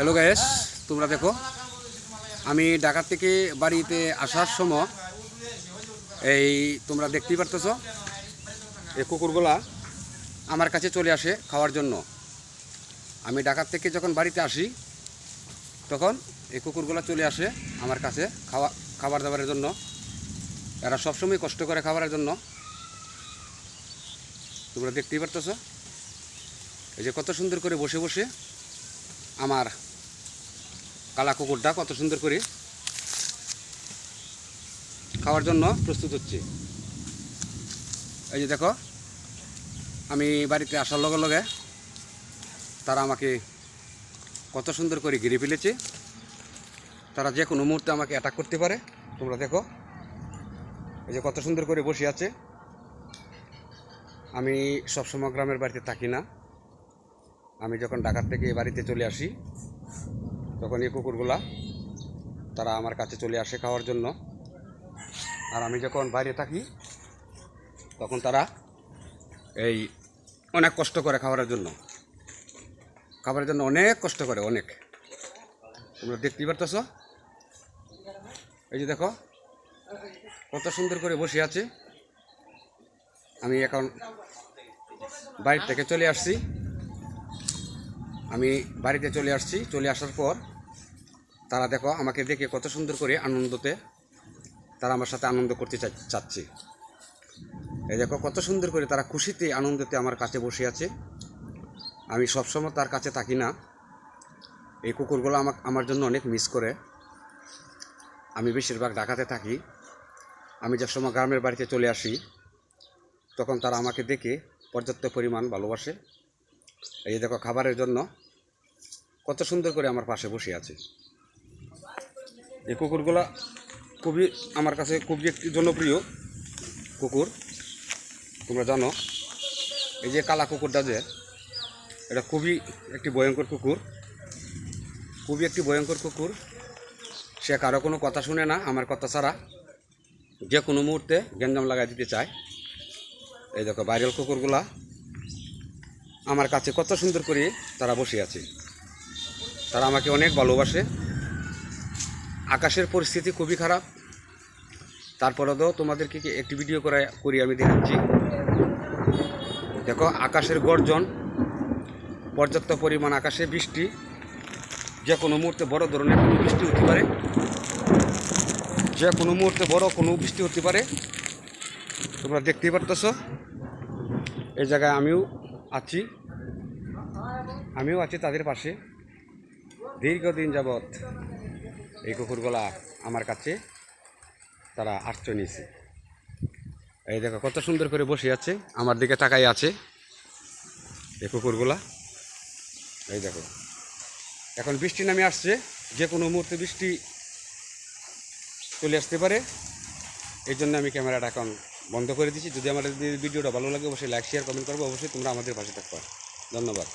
Hello guys, তোমরা দেখো আমি ঢাকা থেকে বাড়িতে আসার সময় এই তোমরা দেখতেই পারতেছো এই কুকুরগুলা আমার কাছে চলে আসে খাওয়ার জন্য। আমি ঢাকা থেকে যখন বাড়িতে আসি তখন এই কুকুরগুলা চলে আসে আমার কাছে খাবার দাবারের জন্য। এরা সবসময় কষ্ট করে খাবারের জন্য। তোমরা দেখতেই পারতেছো এই যে কত সুন্দর করে বসে বসে আমার কালা কুকুরটা কত সুন্দর করে খাওয়ার জন্য প্রস্তুত হচ্ছে। এই যে দেখো আমি বাড়িতে আসার লগে লগে তারা আমাকে কত সুন্দর করে ঘিরে ফেলেছে। তারা যে কোনো মুহূর্তে আমাকে অ্যাটাক করতে পারে। তোমরা দেখো এই যে কত সুন্দর করে বসে আছে। আমি সবসময় গ্রামের বাড়িতে থাকি না। আমি যখন ঢাকা থেকে বাড়িতে চলে আসি তখন এই কুকুরগুলা তারা আমার কাছে চলে আসে খাওয়ার জন্য। আর আমি যখন বাইরে থাকি তখন তারা এই অনেক কষ্ট করে খাবারের জন্য অনেক কষ্ট করে, অনেক। তোমরা দেখতেই পারতেছ এই যে দেখো কত সুন্দর করে বসে আছে। আমি এখন বাড়ি থেকে চলে আসছি। চলে আসার পর তারা দেখো আমাকে দেখে কত সুন্দর করে আনন্দতে তারা আমার সাথে আনন্দ করতে চাচ্ছে। এই দেখো কত সুন্দর করে তারা খুশিতে আনন্দতে আমার কাছে বসে আছে। আমি সবসময় তার কাছে থাকি না। এই কুকুরগুলো আমার জন্য অনেক মিস করে। আমি বেশিরভাগ ঢাকাতে থাকি। আমি যে সময় গ্রামের বাড়িতে চলে আসি তখন তারা আমাকে দেখে পর্যাপ্ত পরিমাণ ভালোবাসে। এই দেখো খাবারের জন্য কত সুন্দর করে আমার পাশে বসে আছে। এই কুকুরগুলো আমার কাছে খুবই একটি জনপ্রিয় কুকুর। তোমরা জানো এই যে কালা কুকুরটা যে এটা খুবই একটি ভয়ঙ্কর কুকুর। সে কারো কোনো কথা শুনে না, আমার কথা ছাড়া যে কোনো মুহূর্তে গ্যাঞ্জাম লাগাই দিতে চায়। এই দেখো ভাইরাল কুকুরগুলা আমার কাছে কত সুন্দর করে তারা বসে আছে। তারা আমাকে অনেক ভালোবাসে। আকাশের পরিস্থিতি খুবই খারাপ, তারপরেও তোমাদেরকে একটি ভিডিও করি আমি দেখাচ্ছি। দেখো আকাশের গর্জন, পর্যাপ্ত পরিমাণ আকাশে বৃষ্টি, যে কোনো মুহূর্তে বড় ধরনের কোনো বৃষ্টি হতে পারে, তোমরা দেখতেই পারতেছ। এই জায়গায় আমিও আছি তাদের পাশে। দীর্ঘদিন যাবৎ এই কুকুরগুলা আমার কাছে তারা আশ্রয় নিয়েছে। এই দেখো কত সুন্দর করে বসে আছে, আমার দিকে তাকাই আছে এই কুকুরগুলা। এই দেখো এখন বৃষ্টি নামে আসছে, যে কোনো মুহূর্তে বৃষ্টি চলে আসতে পারে। এই জন্য আমি ক্যামেরাটা এখন বন্ধ করে দিচ্ছি। যদি আমাদের ভিডিওটা ভালো লাগে অবশ্যই লাইক শেয়ার কমেন্ট করবো। অবশ্যই তোমরা আমাদের পাশে থাকবে। ধন্যবাদ।